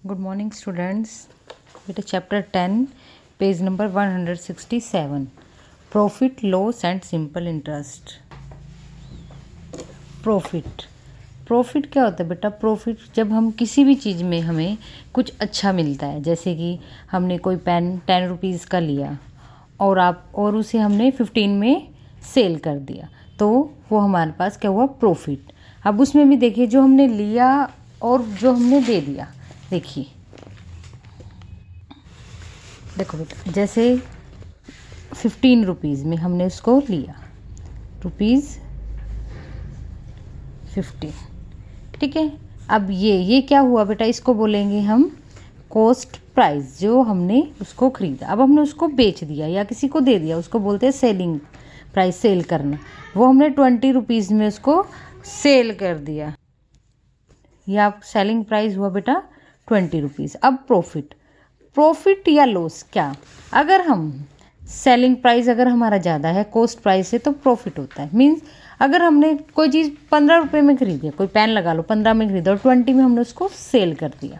Good morning students. बेटा chapter 10 page number 167 profit loss and simple interest. Profit क्या होता है बेटा? प्रॉफिट जब हम किसी भी चीज़ में हमें कुछ अच्छा मिलता है, जैसे कि हमने कोई पेन 10 रुपीज़ का लिया और उसे हमने 15 में सेल कर दिया, तो वो हमारे पास क्या हुआ? प्रॉफिट। अब उसमें भी देखिए, जो हमने लिया और जो हमने दे दिया, देखिए देखो बेटा, जैसे 15 रुपीज़ में हमने उसको लिया, ₹15, ठीक है। अब ये क्या हुआ बेटा? इसको बोलेंगे हम कॉस्ट प्राइस, जो हमने उसको खरीदा। अब हमने उसको बेच दिया या किसी को दे दिया, उसको बोलते हैं सेलिंग प्राइस, सेल करना। वो हमने 20 रुपीज़ में उसको सेल कर दिया, या सेलिंग प्राइस हुआ बेटा 20 रुपीज़। अब प्रॉफिट या लॉस क्या? अगर हम सेलिंग प्राइस अगर हमारा ज़्यादा है कॉस्ट प्राइस से, तो प्रॉफिट होता है। मीन्स अगर हमने कोई चीज़ 15 रुपये में खरीदी, कोई पेन लगा लो 15 में खरीदा और 20 में हमने उसको सेल कर दिया,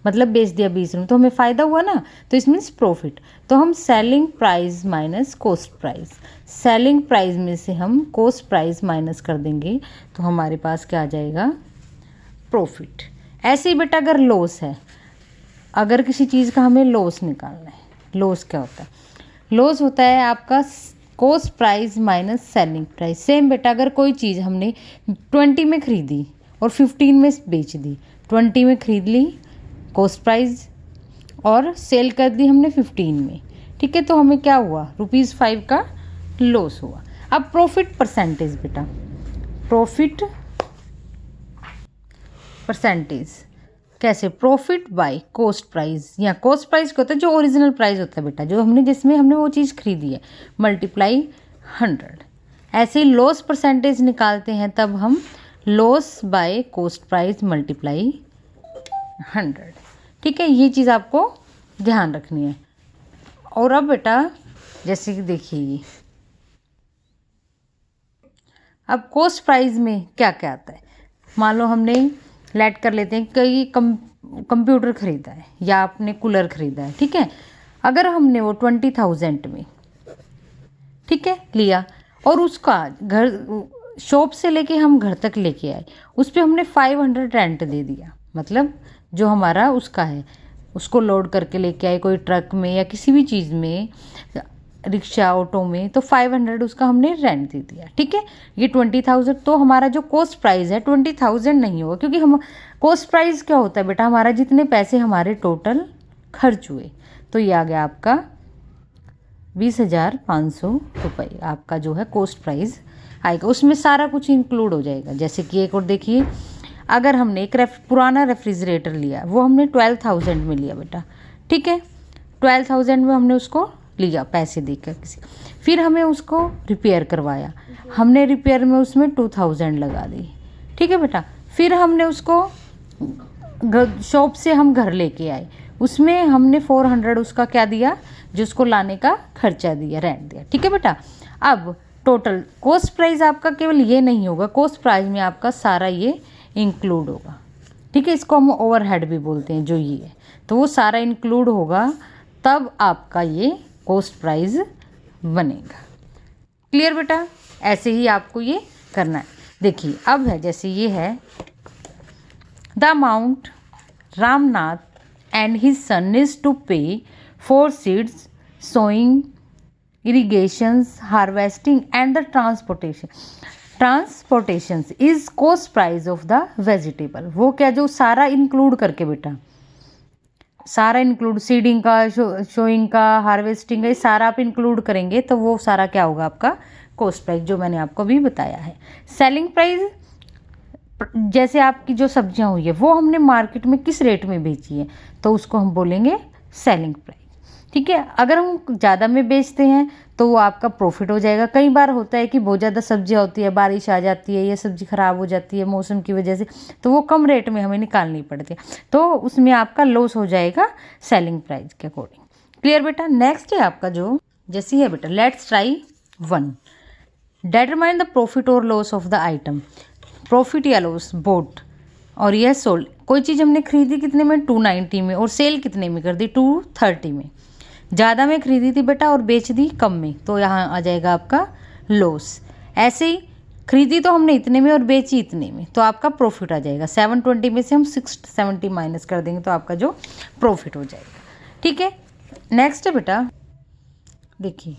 मतलब बेच दिया 20 में, तो हमें फ़ायदा हुआ ना, तो इस मीन्स प्रॉफिट। तो हम selling price minus cost price, selling price में से हम कॉस्ट प्राइस माइनस कर देंगे, तो हमारे पास क्या आ जाएगा? प्रॉफिट। ऐसे ही बेटा अगर लॉस है, अगर किसी चीज़ का हमें लॉस निकालना है, लॉस क्या होता है? लॉस होता है आपका cost price minus selling price. Same बेटा, अगर कोई चीज़ हमने 20 में खरीदी और 15 में बेच दी, 20 में खरीद ली कॉस्ट प्राइस और सेल कर दी हमने 15 में, ठीक है, तो हमें क्या हुआ? ₹5 का लॉस हुआ। अब प्रॉफिट परसेंटेज बेटा, प्रॉफिट परसेंटेज कैसे? प्रॉफिट बाय कॉस्ट प्राइस, या कॉस्ट प्राइस क्या होता है? जो ओरिजिनल प्राइस होता है बेटा, जो हमने जिसमें हमने वो चीज़ खरीदी है, मल्टीप्लाई 100। ऐसे ही लॉस परसेंटेज निकालते हैं, तब हम loss by cost price multiply 100, ठीक है। ये चीज़ आपको ध्यान रखनी है। और अब बेटा जैसे कि देखिए, अब कॉस्ट प्राइस में क्या क्या आता है? मान लो हमने लेट कर लेते हैं, कई कंप्यूटर खरीदा है या आपने कूलर खरीदा है, ठीक है। अगर हमने वो 20,000 में, ठीक है, लिया और उसका घर शॉप से लेके हम घर तक लेके आए, उस पर हमने 500 रेंट दे दिया, मतलब जो हमारा उसका है, उसको लोड करके लेके आए कोई ट्रक में या किसी भी चीज़ में, रिक्शा ऑटो में, तो 500 उसका हमने रेंट दे दिया, ठीक है। ये 20,000, तो हमारा जो कॉस्ट प्राइस है 20,000 नहीं होगा, क्योंकि हम कॉस्ट प्राइस क्या होता है बेटा? हमारा जितने पैसे हमारे टोटल खर्च हुए, तो ये आ गया आपका 20,500 रुपये, आपका जो है कॉस्ट प्राइस आएगा। उसमें सारा कुछ इंक्लूड हो जाएगा। जैसे कि एक और देखिए, अगर हमने एक पुराना रेफ्रिजरेटर लिया, वो हमने 12,000 में लिया बेटा, ठीक है, 12,000 में हमने उसको लिया पैसे देकर किसी, फिर हमें उसको रिपेयर करवाया, हमने रिपेयर में उसमें 2,000 लगा दी, ठीक है बेटा। फिर हमने उसको शॉप से हम घर लेके आए, उसमें हमने 400 उसका क्या दिया? जो उसको लाने का खर्चा दिया, रेंट दिया, ठीक है बेटा। अब टोटल कॉस्ट प्राइस आपका केवल ये नहीं होगा, कॉस्ट प्राइस में आपका सारा ये इंक्लूड होगा, ठीक है। इसको हम ओवरहेड भी बोलते हैं, जो ये है, तो वो सारा इंक्लूड होगा, तब आपका ये कॉस्ट प्राइस बनेगा। क्लियर बेटा? ऐसे ही आपको ये करना है। देखिए अब है, जैसे ये है, the amount Ramnath and his son needs to pay for seeds, sowing, irrigations, harvesting and the transportation is cost price of the vegetable. वो क्या? जो सारा इंक्लूड करके बेटा, सारा इंक्लूड, सीडिंग का, शोइंग का, हार्वेस्टिंग का, ये सारा आप इंक्लूड करेंगे, तो वो सारा क्या होगा? आपका कॉस्ट प्राइस, जो मैंने आपको अभी बताया है। सेलिंग प्राइस, जैसे आपकी जो सब्जियां हुई है वो हमने मार्केट में किस रेट में बेची है, तो उसको हम बोलेंगे सेलिंग प्राइस, ठीक है। अगर हम ज़्यादा में बेचते हैं तो वो आपका प्रॉफिट हो जाएगा। कई बार होता है कि बहुत ज़्यादा सब्जियां होती है, बारिश आ जाती है, ये सब्जी ख़राब हो जाती है मौसम की वजह से, तो वो कम रेट में हमें निकालनी पड़ती है, तो उसमें आपका लॉस हो जाएगा सेलिंग प्राइस के अकॉर्डिंग। क्लियर बेटा? नेक्स्ट है आपका जो, जैसे है बेटा, let's try 1, determine the profit और loss of the item. Profit या लॉस बोथ और यह सोल्ड। कोई चीज़ हमने खरीदी कितने में, 290 में, और सेल कितने में कर दी, 230 में। ज़्यादा में खरीदी थी बेटा और बेच दी कम में, तो यहाँ आ जाएगा आपका लॉस। ऐसे ही खरीदी तो हमने इतने में और बेची इतने में, तो आपका प्रॉफिट आ जाएगा। 720 में से हम 670 माइनस कर देंगे तो आपका जो प्रॉफिट हो जाएगा। ठीक है, नेक्स्ट है बेटा, देखिए,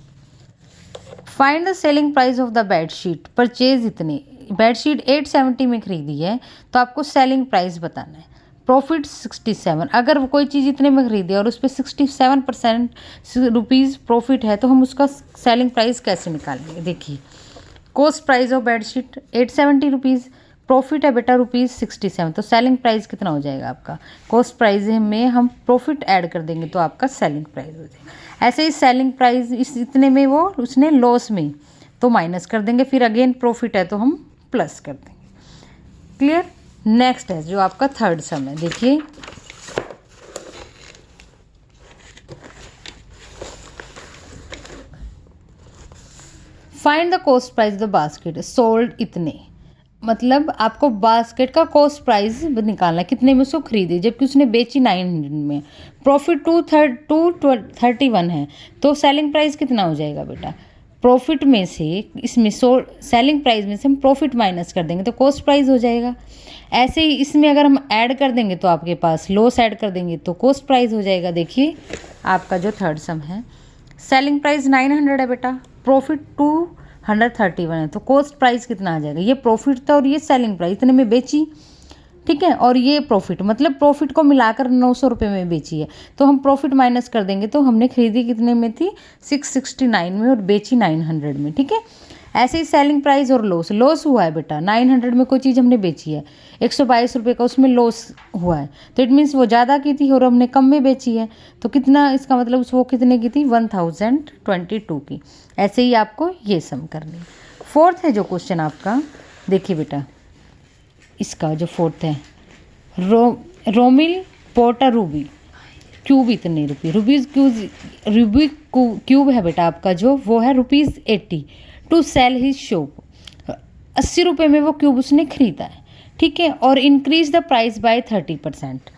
find the selling price of the bedsheet purchase इतने। बेडशीट 870 में खरीदी है तो आपको सेलिंग प्राइस बताना है। प्रॉफिट 67। अगर कोई चीज़ इतने में खरीदी है और उस पर 67% रुपीज़ प्रॉफिट है तो हम उसका सेलिंग प्राइस कैसे निकालेंगे। देखिए, cost price of bedsheet 870 rupees, profit है बेटा रुपीज़ 67, तो सेलिंग प्राइस कितना हो जाएगा आपका। कॉस्ट प्राइस में हम प्रॉफिट ऐड कर देंगे तो आपका सेलिंग प्राइस हो जाएगा। ऐसे ही सेलिंग प्राइस इस इतने में वो उसने लॉस में, तो माइनस कर देंगे, फिर अगेन प्रॉफिट है तो हम प्लस कर देंगे। क्लियर। नेक्स्ट है जो आपका थर्ड सम है, देखिए, find the cost price the basket sold इतने। मतलब आपको बास्केट का कॉस्ट प्राइस निकालना है, कितने में उसको खरीदी, जबकि उसने बेची 900 में। प्रॉफिट 231 है, तो सेलिंग प्राइस कितना हो जाएगा बेटा। प्रॉफिट में से इसमें सेलिंग प्राइस में से हम प्रॉफिट माइनस कर देंगे तो कॉस्ट प्राइस हो जाएगा। ऐसे ही इसमें अगर हम ऐड कर देंगे तो आपके पास लॉस ऐड कर देंगे तो कॉस्ट प्राइस हो जाएगा। देखिए आपका जो थर्ड सम है, सेलिंग प्राइस 900 है बेटा, प्रॉफिट 231 है, तो कॉस्ट प्राइस कितना आ जाएगा। ये प्रॉफिट था और ये सेलिंग प्राइस, इतने में बेची, ठीक है, और ये प्रॉफिट, मतलब प्रॉफिट को मिलाकर 900 रुपये में बेची है, तो हम प्रॉफिट माइनस कर देंगे तो हमने खरीदी कितने में थी, 669 में, और बेची 900 में। ठीक है, ऐसे ही सेलिंग प्राइस और लॉस हुआ है बेटा। 900 में कोई चीज़ हमने बेची है, 122 रुपये का उसमें लॉस हुआ है, तो इट मीन्स वो ज़्यादा की थी और हमने कम में बेची है, तो कितना, इसका मतलब वो कितने की थी, 1022 की। ऐसे ही आपको ये सम करनी। फोर्थ है जो क्वेश्चन आपका, देखिए बेटा, इसका जो फोर्थ है, रोमिल पोटा रूबी क्यूब इतने रूबिक क्यूब है बेटा आपका जो, वो है ₹80 टू सेल हिज शॉप। 80 रुपये में वो क्यूब उसने खरीदा है, ठीक है, और increase the price by 30%।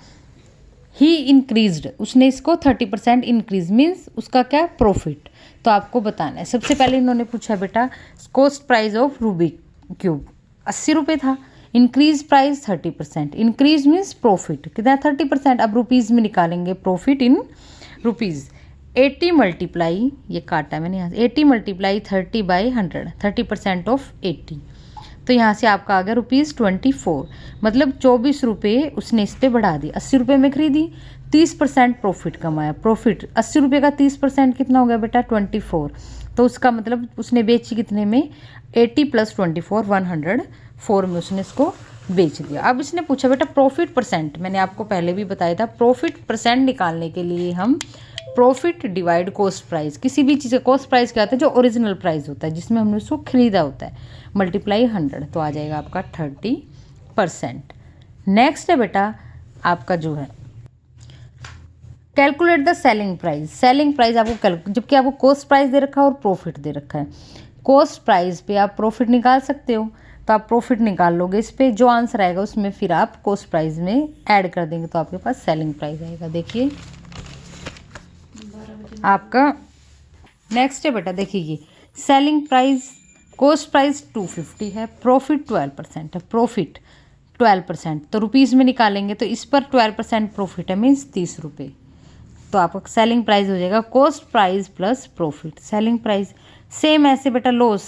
He increased, उसने इसको 30% इंक्रीज, मीन्स उसका क्या, प्रॉफिट। तो आपको बताना है। सबसे पहले इन्होंने पूछा बेटा cost price of Rubik cube 80 रुपये था, increase price 30%, increase means profit कितना, 30%। अब रुपीज़ में निकालेंगे प्रॉफिट इन रुपीज़। 80 मल्टीप्लाई, ये काटा मैंने यहाँ से, 80 मल्टीप्लाई 30/100, 30% ऑफ 80, तो यहाँ से आपका आ गया ₹24, मतलब 24 रुपये उसने इस पर बढ़ा दी। 80 रुपये में खरीदी, 30% प्रॉफिट कमाया। प्रॉफिट 80 रुपये का 30% कितना हो गया बेटा, 24, तो उसका मतलब उसने बेची कितने में, 80 + 24 104 में उसने इसको बेच दिया। अब इसने पूछा बेटा प्रॉफिट परसेंट, मैंने आपको पहले भी बताया था, प्रॉफिट परसेंट निकालने के लिए हम प्रॉफिट डिवाइड कॉस्ट प्राइस, किसी भी चीज़ का कॉस्ट प्राइस क्या होता है, जो ओरिजिनल प्राइस होता है जिसमें हमने उसको खरीदा होता है, मल्टीप्लाई 100, तो आ जाएगा आपका 30%। नेक्स्ट है बेटा आपका जो है calculate the selling price. Selling price आपको जबकि आपको कॉस्ट प्राइस दे रखा है और प्रॉफिट दे रखा है। कॉस्ट प्राइस पे आप प्रॉफिट निकाल सकते हो, तो आप प्रॉफिट निकाल लोगे, इस पे जो आंसर आएगा उसमें फिर आप कॉस्ट प्राइस में ऐड कर देंगे तो आपके पास सेलिंग प्राइस आएगा। देखिए आपका नेक्स्ट है बेटा, देखिए ये सेलिंग प्राइस, कॉस्ट प्राइस 250 है, प्रॉफिट 12% है, प्रॉफिट 12%, तो रुपीज़ में निकालेंगे तो इस पर 12% प्रॉफिट है, मीन्स 30 रुपये, तो आपका सेलिंग प्राइस हो जाएगा cost price plus profit, selling price. Same ऐसे बेटा लॉस,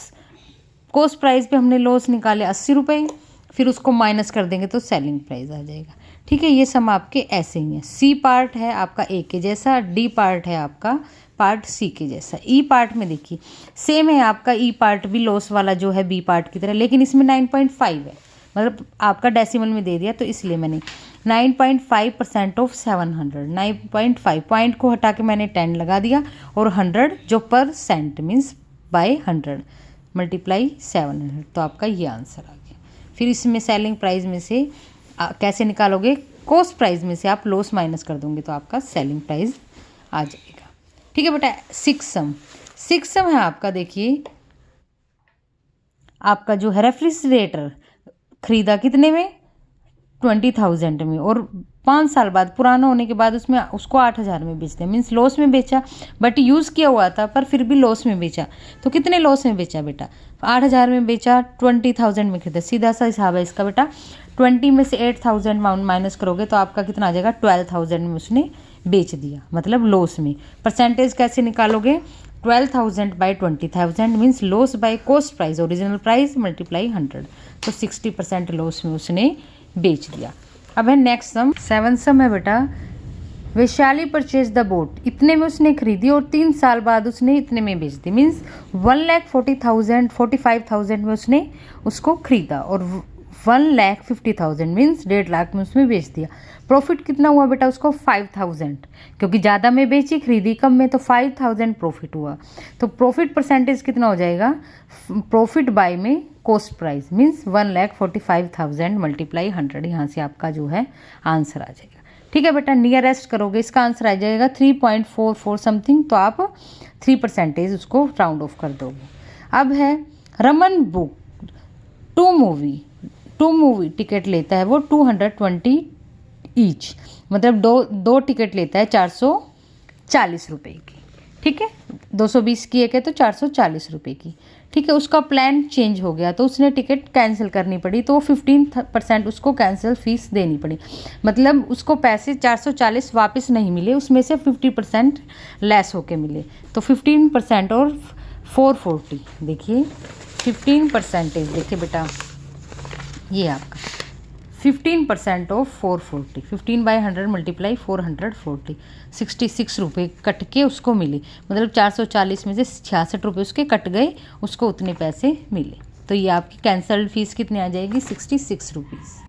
कॉस्ट प्राइस पे हमने लॉस निकाले 80 रुपये, फिर उसको माइनस कर देंगे तो सेलिंग प्राइस आ जाएगा। ठीक है, ये सम आपके ऐसे ही हैं। सी पार्ट है आपका ए के जैसा, डी पार्ट है आपका पार्ट सी के जैसा। ई पार्ट में देखिए सेम है आपका, ई पार्ट भी लॉस वाला जो है बी पार्ट की तरह, लेकिन इसमें 9.5 है, मतलब आपका डेसिमल में दे दिया तो इसलिए मैंने 9.5% ऑफ 700, 9.5 पॉइंट को हटा के मैंने 10 लगा दिया, और 100 जो % मीन्स बाय 100 मल्टीप्लाई 700, तो आपका ये आंसर आ गया। फिर इसमें सेलिंग प्राइस में से कैसे निकालोगे, कॉस्ट प्राइस में से आप लॉस माइनस कर दोगे तो आपका सेलिंग प्राइस आ जाएगा। ठीक है बेटा, सिक्स सम है आपका, देखिए आपका जो है रेफ्रिजरेटर खरीदा कितने में, 20,000 में और 5 साल बाद पुराना होने के बाद उसमें उसको 8,000 में बेच दिया, मीन्स लॉस में बेचा, बट यूज़ किया हुआ था पर फिर भी लॉस में बेचा। तो कितने लॉस में बेचा बेटा? 8,000 में बेचा, 20,000 में खरीदा। सीधा सा हिसाब है इसका बेटा। 20 में से 8,000 माइनस करोगे तो आपका कितना आ जाएगा? 12,000 में उसने बेच दिया, मतलब लॉस में। परसेंटेज कैसे निकालोगे? 12,000 by 20,000 means loss by cost price, original price multiply 100, तो 60% लॉस में उसने बेच दिया। अब है नेक्स्ट सम, 7 सम है बेटा। वैशाली परचेज द बोट, इतने में उसने खरीदी और 3 साल बाद उसने इतने में बेच दी, मीन्स 1,40,000 में उसने उसको खरीदा और 1,50,000 मीन्स 1.5 लाख में उसमें बेच दिया। प्रॉफिट कितना हुआ बेटा उसको? 5,000, क्योंकि ज़्यादा में बेची, खरीदी कम में, तो 5,000 प्रॉफिट हुआ। तो प्रॉफिट परसेंटेज कितना हो जाएगा? प्रॉफिट बाय में कॉस्ट प्राइस मीन्स 1,45,000 मल्टीप्लाई 100, यहाँ से आपका जो है आंसर आ जाएगा। ठीक है बेटा, नियरेस्ट करोगे इसका आंसर आ जाएगा 3.44 समथिंग, तो आप 3% उसको राउंड ऑफ कर दोगे। अब है Raman book two movie ticket लेता है वो 220 ईच, मतलब दो टिकट लेता है 440 रुपये की। ठीक है, 220 की एक है तो 440 रुपये की। ठीक है, उसका प्लान चेंज हो गया तो उसने टिकट कैंसिल करनी पड़ी, तो 15% उसको कैंसिल फीस देनी पड़ी, मतलब उसको पैसे 440 वापस नहीं मिले, उसमें से 50% लेस होके मिले। तो 15% और 440, देखिए 15% देखिए बेटा, ये आपका 15% ऑफ 440, 15/100 मल्टीप्लाई 440, 66 रुपये कट के उसको मिले, मतलब 440 में से 66 रुपये उसके कट गए, उसको उतने पैसे मिले। तो ये आपकी कैंसल्ड फीस कितनी आ जाएगी? 66 रुपीज़।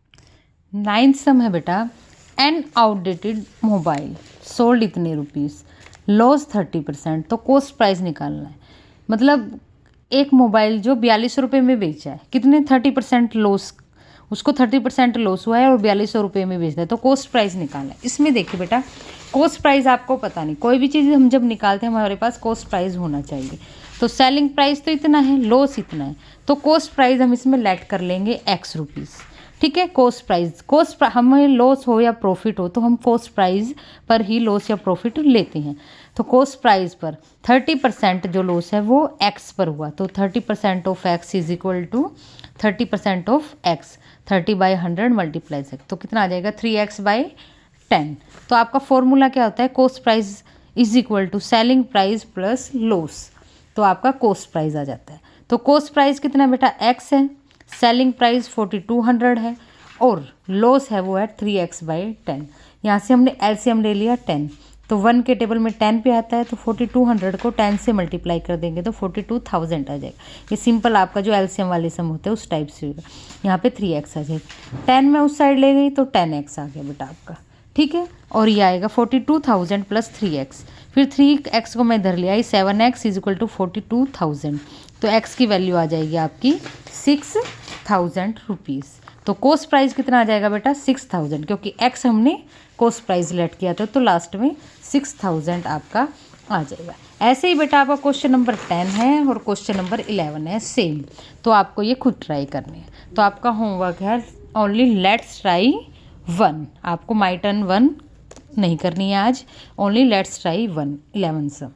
9th सम है बेटा, एन आउटडेटेड मोबाइल सोल्ड इतने रुपीज़, लॉस 30%, तो कॉस्ट प्राइस निकालना है। मतलब एक मोबाइल जो 4200 रुपये में बेचा है, कितने? 30% लॉस, उसको 30% लॉस हुआ है और 4200 रुपये में बेचता है, तो कॉस्ट प्राइस निकालना है। इसमें देखिए बेटा, कॉस्ट प्राइस आपको पता नहीं, कोई भी चीज़ हम जब निकालते हैं हमारे पास कॉस्ट प्राइस होना चाहिए। तो सेलिंग प्राइस तो इतना है, लॉस इतना है, तो कॉस्ट प्राइस हम इसमें लेट कर लेंगे x रुपीज़। ठीक है, कॉस्ट प्राइस, हमें लॉस हो या प्रॉफिट हो तो हम कॉस्ट प्राइस पर ही लॉस या प्रॉफिट लेते हैं। तो कॉस्ट प्राइस पर 30% जो लॉस है वो x पर हुआ, तो 30% of x is equal to 30% of x, 30/100 multiply से, तो कितना आ जाएगा? 3x/10। तो आपका फॉर्मूला क्या होता है? Cost price is equal to selling price plus loss, तो आपका कॉस्ट प्राइस आ जाता है। तो कॉस्ट प्राइस कितना बेटा? x है, सेलिंग प्राइस 4200 है और लॉस है वो है 3x/10। यहाँ से हमने एलसीएम ले लिया 10, तो 1 के टेबल में 10 पे आता है, तो 4200 को 10 से मल्टीप्लाई कर देंगे तो 42,000 आ जाएगा। ये सिंपल आपका जो एलसीएम वाले सम होते हैं उस टाइप से होगा। यहाँ पे 3x आ जाएगा, 10 में उस साइड ले गई तो 10x आ गया बेटा आपका। ठीक है, और ये आएगा 42,000 प्लस 3x, फिर 3x को मैं इधर ले आई, 7x इज इक्वल टू 42,000, तो x की वैल्यू आ जाएगी आपकी 6,000 रुपीज़। तो कॉस्ट प्राइस कितना आ जाएगा बेटा? 6,000, क्योंकि x हमने कॉस्ट प्राइस लेट किया था, तो लास्ट में 6,000 आपका आ जाएगा। ऐसे ही बेटा आपका क्वेश्चन नंबर 10 है और क्वेश्चन नंबर 11 है सेम, तो आपको ये खुद ट्राई करने हैं। तो आपका होमवर्क है ओनली लेट्स ट्राई 1, आपको माई टर्न 1 नहीं करनी है आज, ओनली लेट्स ट्राई 1, 11 सम।